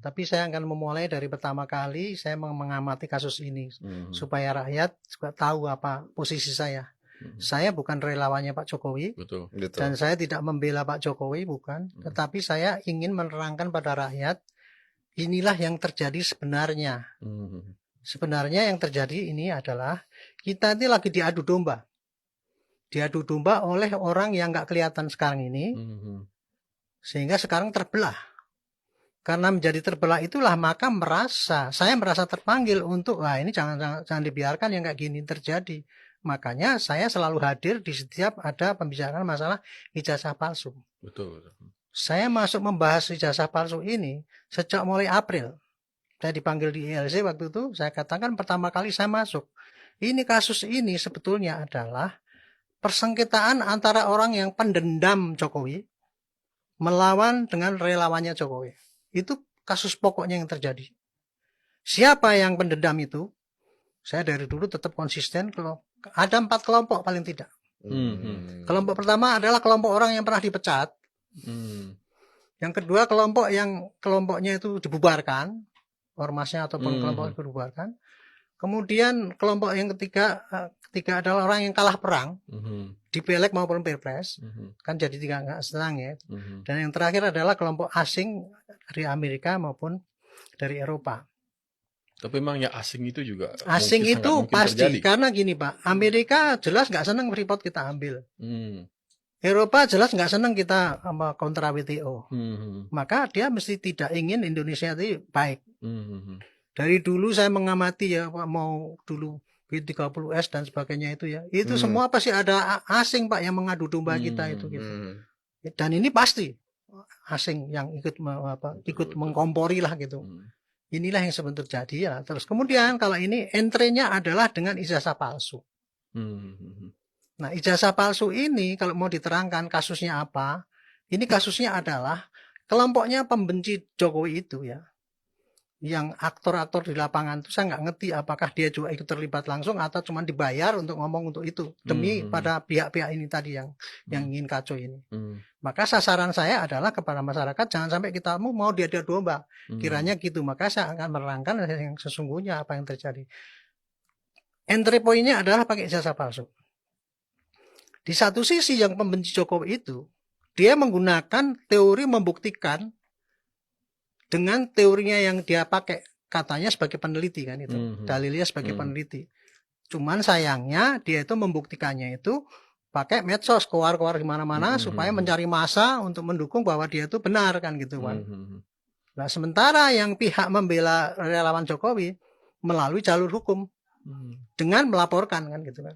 Tapi saya akan memulai dari pertama kali saya mengamati kasus ini supaya rakyat juga tahu apa posisi saya. Saya bukan relawannya Pak Jokowi, Betul. dan saya tidak membela Pak Jokowi, bukan. Tetapi saya ingin menerangkan pada rakyat, inilah yang terjadi sebenarnya. Sebenarnya yang terjadi ini adalah kita ini lagi diadu domba. Diadu domba oleh orang yang nggak kelihatan sekarang ini, sehingga sekarang terbelah. Karena menjadi terbelah itulah maka saya merasa terpanggil untuk, wah ini jangan dibiarkan yang kayak gini terjadi. Makanya saya selalu hadir di setiap ada pembicaraan masalah ijazah palsu. Betul. Saya masuk membahas ijazah palsu ini sejak mulai April. Saya dipanggil di ILC waktu itu, saya katakan pertama kali saya masuk. Ini kasus ini sebetulnya adalah persengketaan antara orang yang pendendam Jokowi melawan dengan relawannya Jokowi. Itu kasus pokoknya yang terjadi. Siapa yang pendendam itu? Saya dari dulu tetap konsisten kalau ada 4 kelompok paling tidak. Kelompok pertama adalah kelompok orang yang pernah dipecat. Yang kedua kelompoknya itu dibubarkan, ormasnya ataupun kelompok itu dibubarkan. Kemudian kelompok yang ketiga adalah orang yang kalah perang di Pileg maupun Pilpres, kan jadi 3 nggak senang ya. Dan yang terakhir adalah kelompok asing dari Amerika maupun dari Eropa. Tapi memang yang asing itu juga asing itu pasti terjadi. Karena gini Pak, Amerika jelas nggak senang Freeport kita ambil. Eropa jelas nggak senang kita kontra WTO. Maka dia mesti tidak ingin Indonesia itu baik. Dari dulu saya mengamati ya, mau dulu B30S dan sebagainya itu ya, itu semua pasti ada asing Pak yang mengadu domba kita itu gitu. Dan ini pasti asing yang ikut mengkompori lah gitu. Inilah yang sebenarnya terjadi ya. Terus kemudian kalau ini entry-nya adalah dengan ijazah palsu. Nah, ijazah palsu ini kalau mau diterangkan kasusnya apa? Ini kasusnya adalah kelompoknya pembenci Jokowi itu ya. Yang aktor-aktor di lapangan itu saya nggak ngerti apakah dia juga ikut terlibat langsung atau cuma dibayar untuk ngomong untuk itu demi pada pihak-pihak ini tadi yang ingin kacau ini. Maka sasaran saya adalah kepada masyarakat, jangan sampai kita mau diadu domba, kiranya gitu. Maka saya akan menerangkan yang sesungguhnya apa yang terjadi. Entry point-nya adalah pakai ijazah palsu. Di satu sisi yang pembenci Jokowi itu, dia menggunakan teori membuktikan dengan teorinya yang dia pakai, katanya sebagai peneliti kan itu, dalilnya sebagai peneliti. Cuman sayangnya dia itu membuktikannya itu pakai medsos, keluar-keluar di mana-mana supaya mencari massa untuk mendukung bahwa dia itu benar kan gitu kan. Nah, sementara yang pihak membela relawan Jokowi melalui jalur hukum dengan melaporkan kan gitu kan.